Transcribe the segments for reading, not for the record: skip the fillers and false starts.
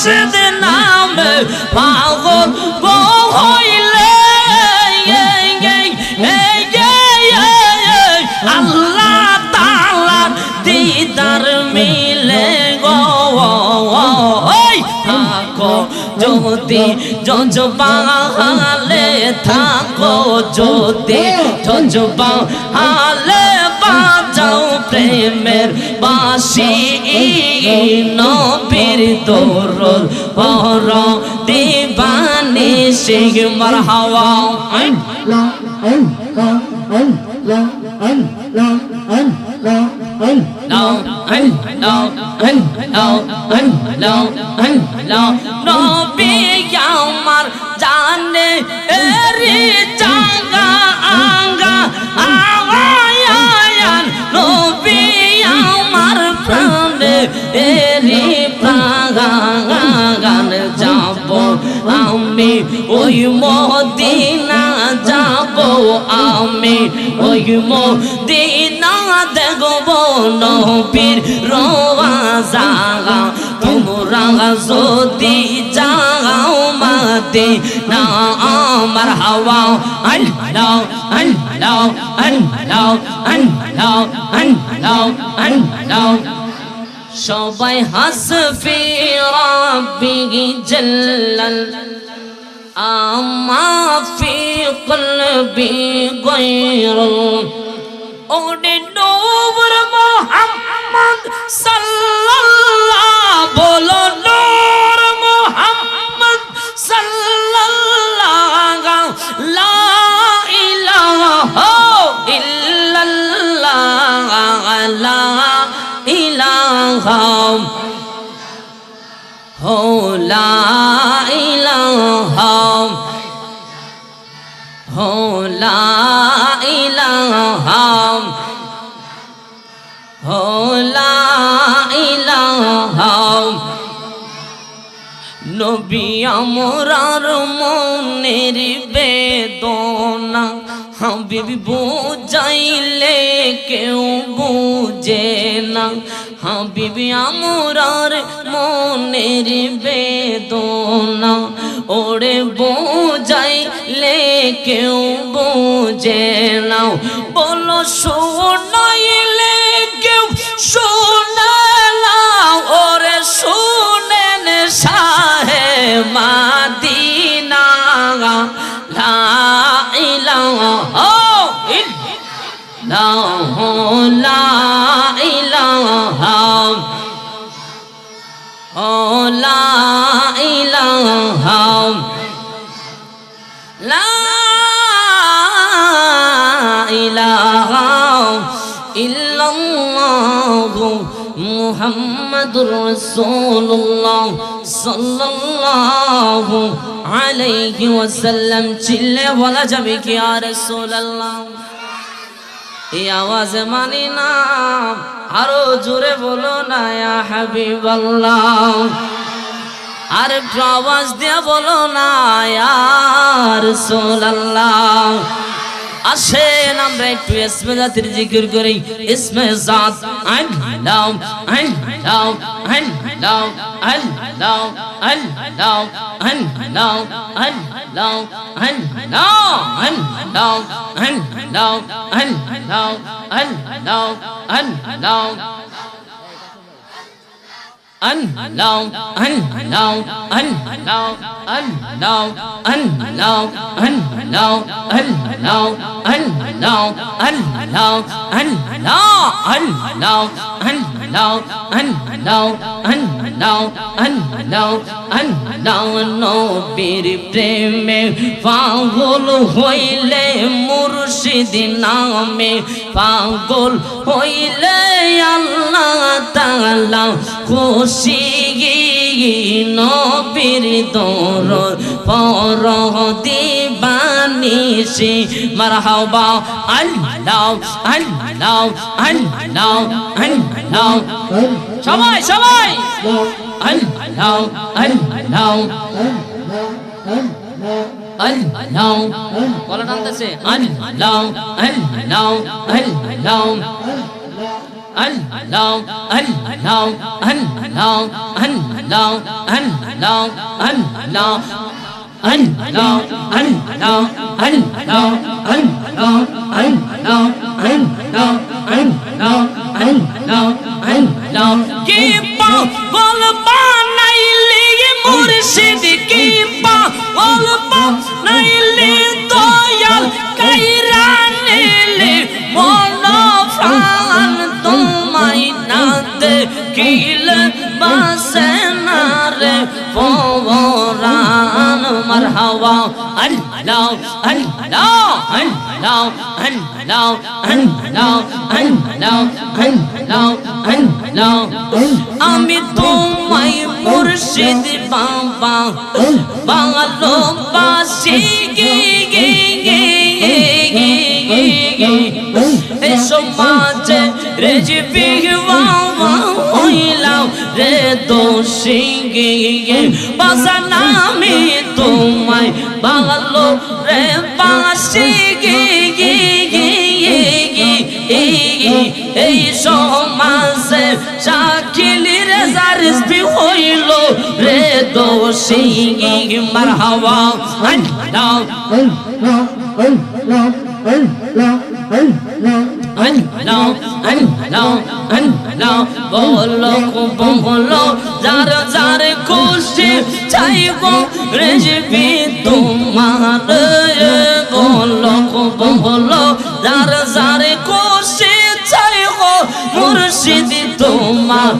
মুর্শিদ নামে পাগল গো হইলে আল্লাহ তাআলার দিদার মিলে গো থাকো যদি জজবালে থাকো যদি জজবালে বাজাও প্রেমের বাঁশি নবীর দরুদ পড়ো দিবানিশি মারহাবা নবী আমার জানে এরি জাগা আঙ্গা আওয়ায়ান নবী আমার প্রাণে এরি প্রাগান যাব আমি ওই মদিনা যাব আমি ওই মদিনা দেখব নবীর রওজা তোমরা যদি যাও মদিনা মারহাবা আল্লাহ আল্লাহ আল্লাহ আল্লাহ আল্লাহ আল্লাহ সবাই হাসবি রাব্বি জাল্লাল আমা ফি কলবি গায়রুল ওরে নূর মুহাম্মদ সাল্লাল্লাহু বলো নূর মুহাম্মদ সাল্লাল্লাহু লা ইলাহা ইল্লাল্লাহ লা ইলাহা হো লা ইলাহা হো লা ইলাহা হো লা ইলাহা নবী আমরার মনের বেদনা হাবিবি বুঝাইলে কেউ বুঝে না হাবিবি আমরার মনের বেদনা ওরে বুঝাইলে কেউ বুঝে না বলো শোনাইলে কেউ শোনা না ওরে শুনেন শাহে মাদিনা লা ইলাহা ইল্লাল্লাহ লা ইলাহা লা ইলাহা লা ইলাহা ইল্লাল্লাহ মুহাম্মাদুর রাসূলুল্লাহ সাল্লাল্লাহু আলাইহি ওয়াসাল্লাম চিল্লে বলা যাবে কি ইয়া রাসূলুল্লাহ এই আওয়াজ মানি না আরো জোরে বলো না ইয়া হাবিবাল্লাহ আর একটু আওয়াজ দিয়ে বলো না ইয়া রাসূলুল্লাহ আসেন আমরা একটু ইসমে জাতের জিকির করি ইসমে জাত আল্লাহ আল্লাহ আল্লাহ আল্লাহ আল্লাহ আল্লাহ আল্লাহ আল্লাহ আল্লাহ আল্লাহ আল্লাহ আল্লাহ আল্লাহ Allah Allah Allah Allah Allah Allah Allah Allah Allah Allah Allah Allah নবীর প্রেমে পাগল হইলে মুর্শিদ নামে পাগল হইলে আল্লাহ তাআলা খুশি নবীর দরদ পড়ো দিবানিশি মারহাবা আল্লাহ আল্লাহ আল্লাহ আল্লাহ সবাই সবাই আল্লাহ আল্লাহ আল্লাহ বলা টানতেছে আল্লাহ আল্লাহ আল্লাহ আল্লাহ আল্লাহ আল্লাহ কি পাগল বানাইলি মুর্শিদ, কি পাগল বানাইলি দয়াল কাইরা নিলি মন প্রাণ তোমায় না দেখিলে বাসে না রে পরাণ। মারহাবা আল্লাহ আল্লাহ আল্লাহ আল্লাহ আল্লাহ আল্লাহ আল্লাহ আল্লাহ। আমি তোমায় মুর্শিদ বাবা ভালোবাসি গে গে গে গে গে। এ সমাজে রেজবি বাবা হইলাম রে দোষী গে গে। বাজান আমি তোমায় ভালো রে বাসি গে গে গে গে গে। এই সমাজে শাকিল রেজা রিজভী হইল রে দোষী গে। মারহাবা আল্লাহ আল্লাহ আল্লাহ আল্লাহ। বলো বলো যার যার খুশি চাইব রেজবি তোমার। বলো বলো যার যার খুশি চাইব মুর্শিদ তোমার।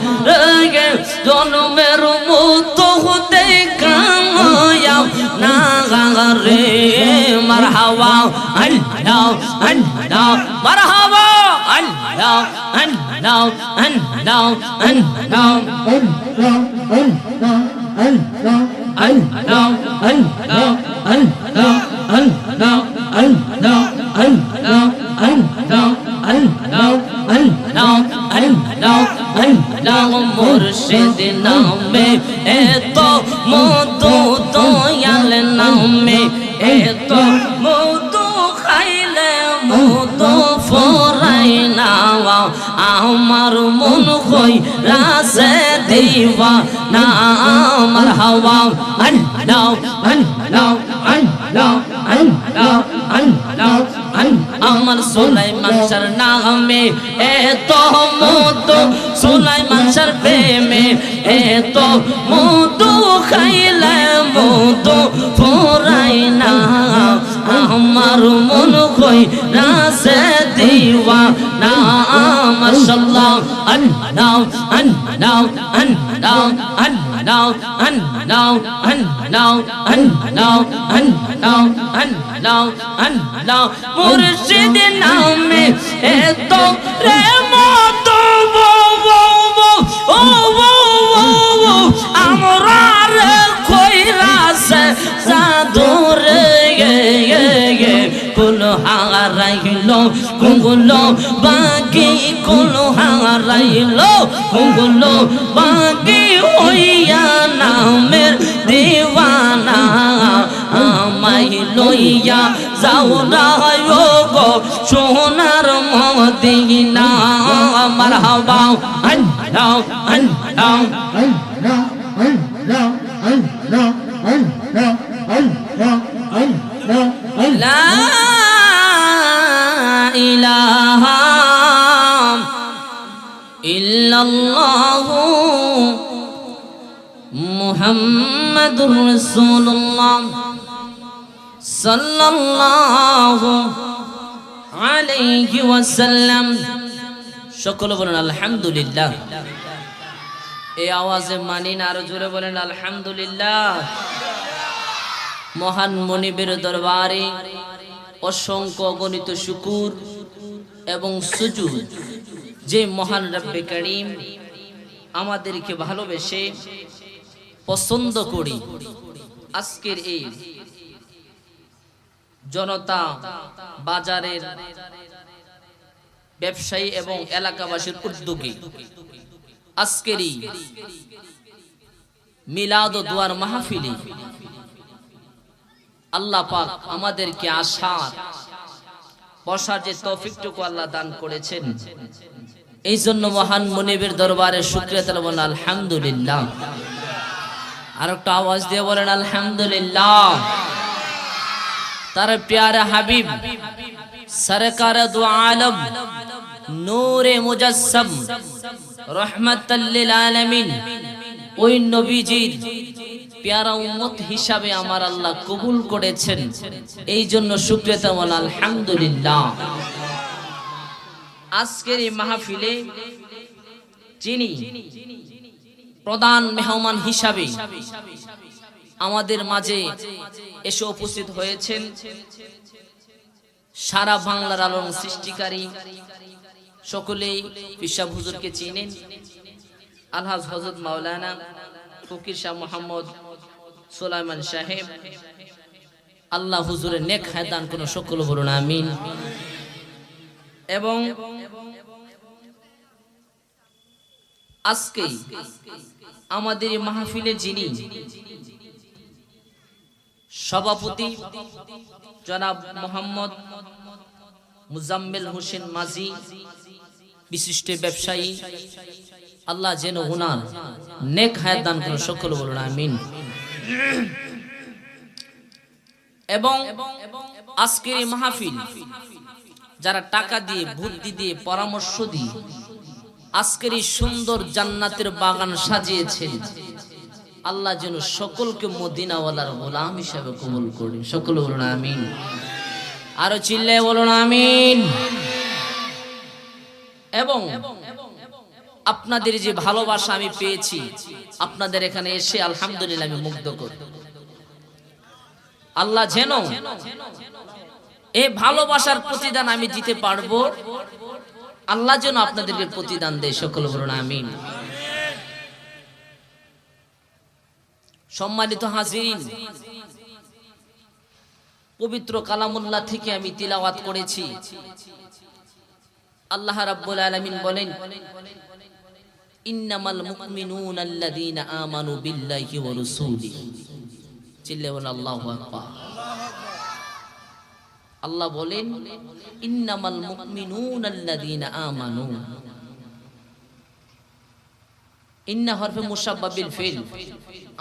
জন্মের মতো হতে কাময়াব না রে। মারহাবা আল্লাহ আল্লাহ মারহাবা আল্লাহ আল্লাহ আল্লাহ আল্লাহ আল্লাহ আল্লাহ আল্লাহ আল্লাহ আল্লাহ আল্লাহ আল্লাহ আল্লাহ আল্লাহ আল্লাহ আল্লাহ। মুর্শিদ নামে এত মধু দয়াল নামে এত মধু খাইলে মধু ফরাই না আমার মন হই রাসে দিবা না। মারহাবা আল্লাহ আল্লাহ আল্লাহ আল্লাহ আল্লাহ। আমার সুলাইমান শাহর নামে এত মধু, সুলাইমান শাহর প্রেমে এত মধু খাইলে মধু ফরাই না আমার মন কই রাসে দিবা না। মাশাআল্লাহ আল্লাহ আল্লাহ আল্লাহ আল্লাহ আল্লাহ আল্লাহ আল্লাহ আল্লাহ আল্লাহ আল্লাহ। মুর্শিদ নামে এত রে মতো আমরা রে কইরাছে জাদুরে কুল হারাইল কুগুলো বাকি কুল হারাইল কুগুলো বাকি হইয়া নামের দিওয়ানা। আমায় লইয়া যাও না গো সোনার মদিনা। মারহাবা আল্লাহ আল্লাহ আল্লাহ আল্লাহ আল্লাহ আল্লাহ আল্লাহ আল্লাহ। লা ইলাহা ইল্লাল্লাহু মুহাম্মাদুর রাসূলুল্লাহ সাল্লাল্লাহু আলাইহি ওয়াসাল্লাম। সকলে বলেন আলহামদুলিল্লাহ। এই আওয়াজে মানি না, আরো জোরে বলেন আলহামদুলিল্লাহ। মহান মনিবের দরবারে অসংখ্য গণিত শুকুর এবং সুজুদ যে মহান রব্বে করিম আমাদেরকে ভালোবেসে পছন্দ করি আজকের এই জনতা বাজারের ব্যবসায়ী এবং এলাকাবাসীর উদ্যোগে আজকের এই মিলাদ ও দুয়ার মাহফিলে আল্লাহ পাক আমাদেরকে আসার বসার যে তৌফিকটুকু আল্লাহ দান করেছেন, এই জন্য মহান মুনিবের দরবারে শুকরিয়া তালা বলেন আলহামদুলিল্লাহ। আর একটা আওয়াজ দিয়ে বলেন আলহামদুলিল্লাহ। তার প্যারা হাবিব সরকার দু আলম নূরে মুজাসসাম রহমাতাল লিল আলামিন ওই নবীজির প্যারা উম্মত হিসাবে আমার আল্লাহ কবুল করেছেন, এই জন্য শুকরিয়া বল আলহামদুলিল্লাহ। আজকের এই মাহফিলে যিনি প্রধান মেহমান হিসাবে আমাদের মাঝে এসে উপস্থিত হয়েছেন, সারা বাংলার আলোড়ন সৃষ্টিকারী, সকলেই পিসা হুজুরকে চিনেন, আলহাজ হযরত মাওলানা ফকির শাহ মোহাম্মদ সুলাইমান সাহেব। আল্লাহ হুজুরের নেক হায়াত দান করুন, সকল বলুন আমিন। এবং আজকে আমাদের এই মাহফিলে যিনি সভাপতি জনাব মোহাম্মদ মুজাম্মেল হোসেন মাঝি, বিশিষ্ট ব্যবসায়ী, আল্লাহ যেন ওনার নেক হায়াত দান করুন, সকল বলুন আমিন। এবং আজকের এই মাহফিল যারা টাকা দিয়ে, বুদ্ধি দিয়ে, পরামর্শ দিয়ে আজকের এই সুন্দর জান্নাতের বাগান সাজিয়েছেন, আল্লাহ যেন সকলকে মদিনাওয়ালার গোলাম হিসাবে কবুল করেন, সকল বলুন আমিন। আরো চিল্লায় বলুন আমিন। এবং আপনাদের যে ভালোবাসা আমি পেয়েছি, আপনাদের এখানে এসে আলহামদুলিল্লাহ আমি মুগ্ধ করি। আল্লাহ যেন এই ভালোবাসার প্রতিদান আমি দিতে পারবো, আল্লাহ যেন আপনাদেরকে প্রতিদান দেয়, সকল বলুন আমিন। সম্মানিত হাজিরিন, পবিত্র কালামুল্লাহ থেকে আমি তিলাওয়াত করেছি। আল্লাহ রাব্বুল আলামিন বলেন, ইন্নামাল মুমিনুনা আল্লাযীনা আমানু বিল্লাহি ওয়া রাসূলিহি। চিল্লায়ে বলেন আল্লাহু আকবার। আল্লাহ বলেন, ইন্নামাল মুমিনুনা আল্লাযীনা আমানু। ইন্না হরফে মুশাব্বাহ বিল ফিল।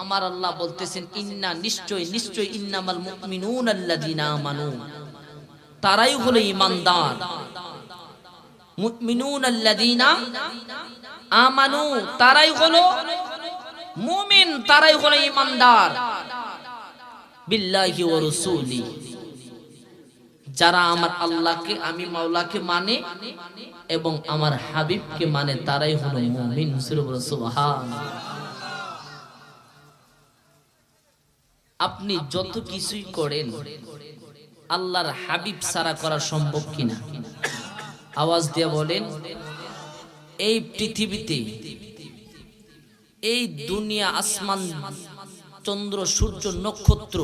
আমার আল্লাহ বলতেছেন, ইন্না নিশ্চয়, নিশ্চয়, ইন্নামাল মুমিনুনা আল্লাযীনা আমানু, তারাই হলো ঈমানদার। মুমিনুনা আল্লাযীনা আমানু, তারাই হলো মুমিন, তারাই হলো ঈমানদার। বিল্লাহি ওয়া রাসূলিহি, যারা আমার আল্লাহকে, আমি মাওলাকে মানে এবং আমার হাবিবকে মানে, তারাই হলো মুমিন। সুবহানাল্লাহ। আপনি যত কিছুই করেন, আল্লাহর হাবিব ছাড়া করা সম্ভব কিনা? আওয়াজ দিয়ে বলেন। এই পৃথিবীতে, এই দুনিয়া, আসমান, চন্দ্র, সূর্য, নক্ষত্র,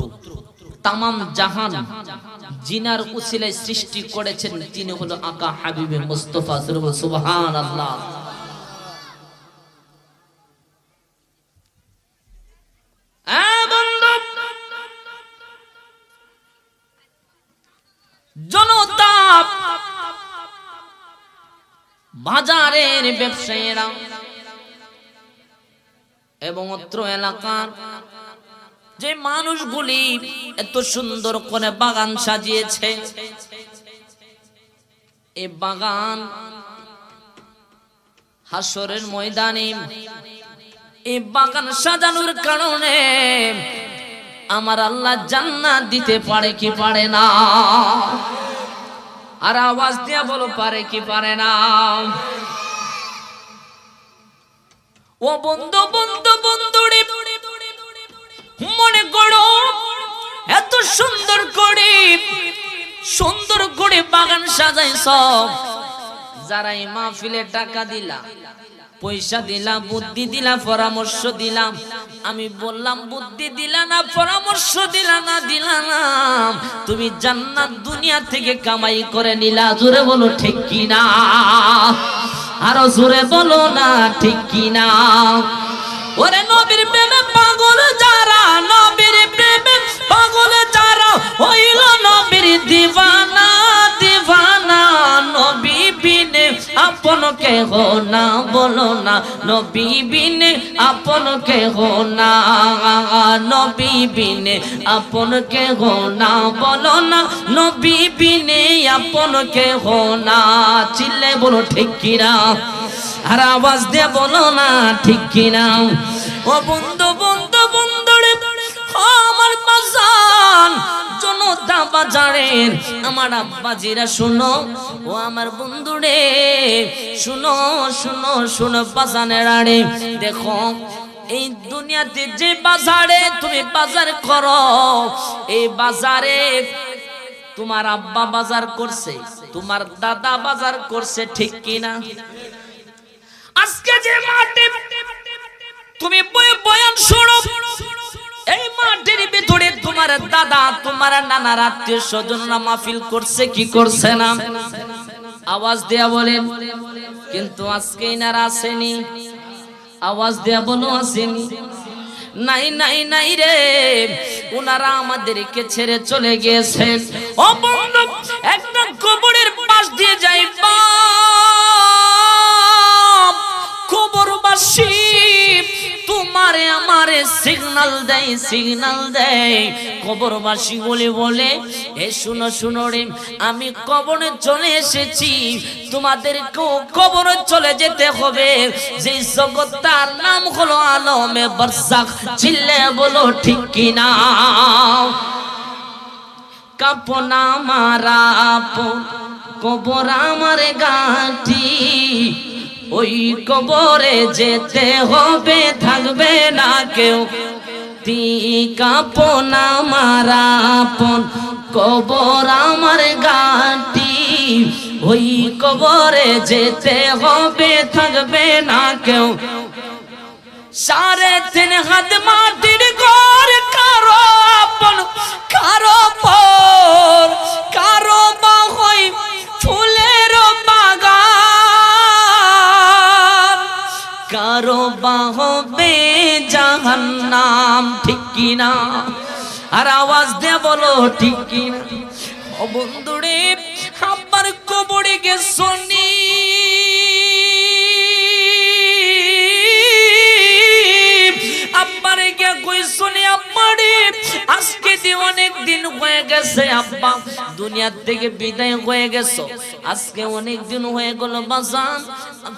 তামাম জাহান জিনার উসিলায় সৃষ্টি করেছেন তিনি হলো আকা হাবিবে মুস্তাফা। সুবহানাল্লাহ। জনতা, বাজারের ব্যবসায়ীরা এবং অত্র এলাকার যে মানুষগুলি এত সুন্দর করে বাগান সাজিয়েছে, এই বাগান হাসরের ময়দানে এই বাগান সাজানোর কারণে আমার আল্লাহ জান্নাত দিতে পারে কি পারে না? আর আওয়াজ দিয়া বলো, পারে কি পারে না? ও বন্ধু, বন্ধু, বন্ধুরে, মনে করো এত সুন্দর করে বাগান সাজাইছ, যারা এই মাহফিলে টাকা দিলা, পয়সা দিলাম, বুদ্ধি দিলাম, পরামর্শ দিলাম, আমি বললাম বুদ্ধি দিলা না, পরামর্শ দিলা না, তুমি জান্নাত দুনিয়া থেকে কামাই করে নিলা। জোরে বলো ঠিক কি না? আরো জোরে বলো না ঠিক কি না? ওরে নবীর প্রেমে পাগল যারা, নবীর প্রেমে পাগল যারা, হইল নবীর দিওয়ানা, দিওয়ানা। নবী বিনে আপন কেহ না, না বলো না নবী বিনে আপন কেহ না নবী বিনে আপন কেহ না বলো না নবী বিনে আপন কেহ না চিল্লে বলো ঠিক কিনা আর আওয়াজ দিয়ে বলো না ঠিক কিনা ও বন্ধু বন্ধু বন্ধুরে আমার বাজান জনতা বাজারের আমার আব্বাজিরা শুনো ও আমার বন্ধুরে শুনো শুনো শুনো বাজানের আড়ে দেখো এই দুনিয়াতে যে বাজারে তুমি বাজার করো এই বাজারে তোমার আব্বা বাজার করছে তোমার দাদা বাজার করছে ঠিক কিনা আজকে যে মাঠে তুমি বয়ান শোনো এই মাঠের ভিতরে তোমার দাদা তোমার নানার আত্মীয় স্বজনরা মাহফিল করছে কি করছে না আওয়াজ দেয়া বলেন কিন্তু আজকে ইনারা আসেনি আওয়াজ দেয়া বলো আসেনি নাই নাই নাই রে ওনারা আমাদেরকে ছেড়ে চলে গিয়েছেন ও বন্ধু একটা কবরের পাশ দিয়ে যাইবা কবরবাসী তোমারে আমারে সিগন্যাল দেয় কবরবাসী বলে এ শুনো শুনো রে আমি কবরে চলে এসেছি তোমাদেরকেও কবরে চলে যেতে হবে যে জগৎটার নাম হলো আলমে বারজাখ চিল্লে বলো ঠিক কিনা কাপনা মারা আপন কবর আমার গাঁটি ওই কবরে যেতে হবে থাকবে না কেউ কাপনা মারা আপন কবর আমার গাঁটি ওই কবরে যেতে হবে থাকবে না কেউ 3.5 হাত মাটির ঘর কারো আপন কারো পর কারো বা হয় ফুলের বাগান কারো বা হবে জাহান্নাম ঠিক কিনা আর আওয়াজ দিয়ে বলো ঠিক কিনা ও বন্ধুরে আব্বার কবরে গেছনি আব্বারে কে কইছনি আব্বারে আজকে দিয়ে অনেক দিন হয়ে গেছে আব্বা দুনিয়া থেকে বিদায় হয়ে গেছো আজকে অনেক দিন হয়ে গেল বাজান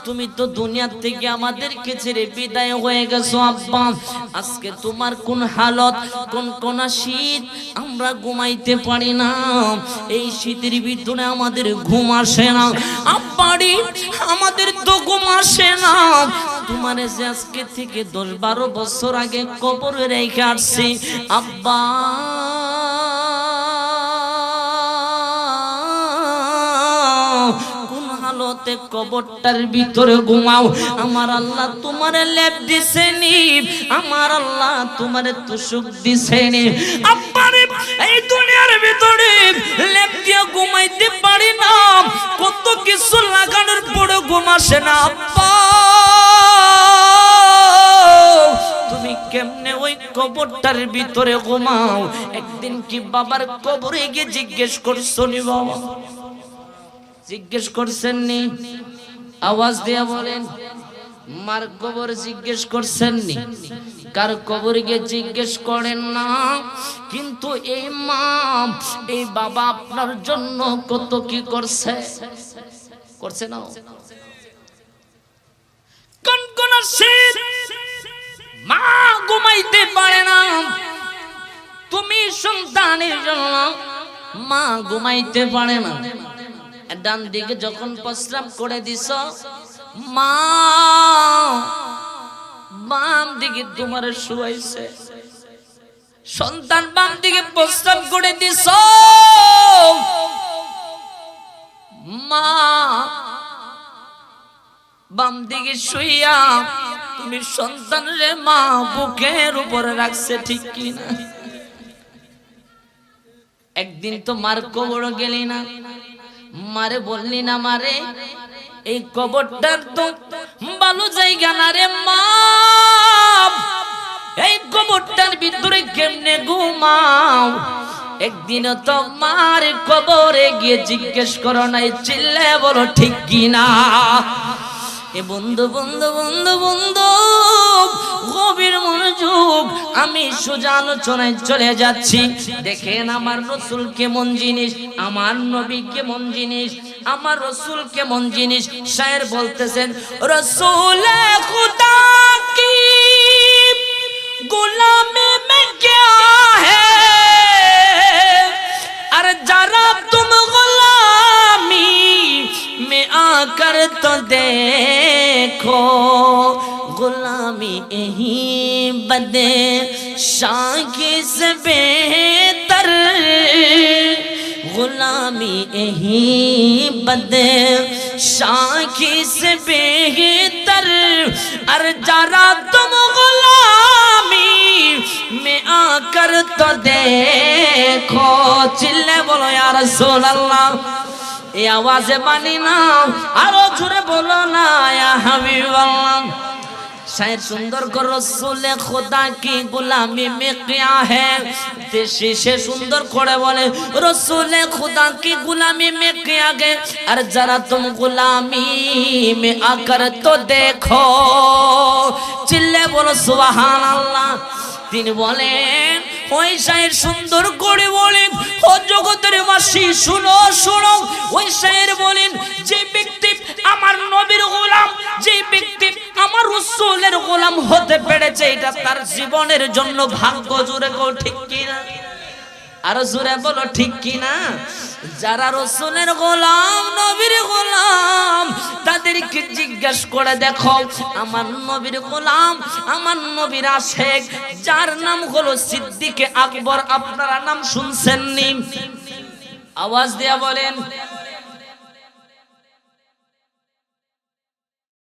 তুমি তো দুনিয়া থেকে আমাদেরকে ছেড়ে বিদায় হয়ে গেছো আব্বা আজকে তোমার কোন হালত কোন শীত আমরা ঘুমাইতে পারি না এই শীতের ভিতরে আমাদের ঘুম আসে না আব্বারে আমাদের তো ঘুম আসে না তোমারে যে আজকে থেকে 10-12 বছর আগে কবরে রেখে আসছি আব্বা কোন হালতে কবরটার ভিতরে ঘুমাও আমার আল্লাহ তোমারে লেপ দিছেনি আমার আল্লাহ তোমারে তুসুক দিছেনি আব্বারে এই দুনিয়ার ভিতরে লেপ দিয়ে ঘুমাইতে পারি না কত কিছু লাগানোর পরে ঘুম আসে না আব্বা তুমি কেমনে ওই কবরটার ভিতরে ঘুমাও একদিন কি বাবার কবরে গিয়ে জিজ্ঞেস করছো নি বাবা জিজ্ঞেস করছেন নি আওয়াজ দিয়ে বলেন মার কবর জিজ্ঞেস করছেন নি কার কবরে গিয়ে জিজ্ঞেস করেন না কিন্তু এই মা এই বাবা আপনার জন্য কত কি করছে না কোন কোন শীত মা ঘুমাইতে পারে না তুমি সন্তানের জন্য মা ঘুমাইতে পারে না ডান দিকে যখন প্রস্রাব করে দিছ মা বাম দিকে তোমার শুয়াইছে সন্তান বাম দিকে প্রস্রাব করে দিছ মা বাম দিকে শুইয়া তুমি সন্তানের মা বুকের উপরে রাখছে ঠিক কিনা একদিন তো মার কবর গেলি না মারে বললি না মারে এই কবরটার তো ভালো জায়গা না রে মা এই কবরটার ভিতরে কেমনে ঘুমাও একদিন তো মার কবরে গিয়ে জিজ্ঞেস করো নাই চিল্লে বলো ঠিক কিনা এ বন্ধু বন্ধু বন্ধু বন্ধু গভীর মনোযোগ, আমি সোজা আলোচনায় চলে যাচ্ছি। দেখেন আমার রাসূল কেমন জিনিস, আমার নবী কেমন জিনিস, আমার রাসূল কেমন জিনিস। শায়ের বলতেছেন, রাসূল খুদা কি गुलामी में क्या है, अरे जरा तुम गुलामी में आकर तो देखो, गुलामी यही बदे शाकी से बेहतर, गुलामी यही बदे शाकी से बेहतर, अरे जरा तुम गुलामी में आकर तो देखो। चिल्ले बोलो या रसूल अल्लाह, ये आवाज़े मानी ना, आरो जुरे बोलो ना या हबीब अल्लाह। शायर सुंदर को रसूल खुदा की गुलामी में क्या है, देशी से सुंदर कोड़े बोले रसूल खुदा की गुलामी में क्या गए, अरे जरा तुम गुलामी में आकर तो देखो। चिल्ले बोलो सुभान अल्लाह। তিনি বলেন, ওই শায়ের সুন্দর করে বলেন, ও জগতের বাসী শুনো শুনো, ওই শায়ের বলেন, যে ব্যক্তি আমার নবীর গোলাম, যে ব্যক্তি আমার রাসূলের গোলাম হতে পেরেছে, এটা তার জীবনের জন্য ভাগ্য। জোরে কও ঠিক কি না, আরো জোরে বলো ঠিক কি না। যারা রাসূলের গোলাম, নবীর গোলাম, তাদেরকে জিজ্ঞাসা করে দেখো, আমার নবীর গোলাম, আমার নবীর আশিক, যার নাম হলো সিদ্দিক আকবর, আপনারা নাম শুনছেন নি? আওয়াজ দিয়া বলেন।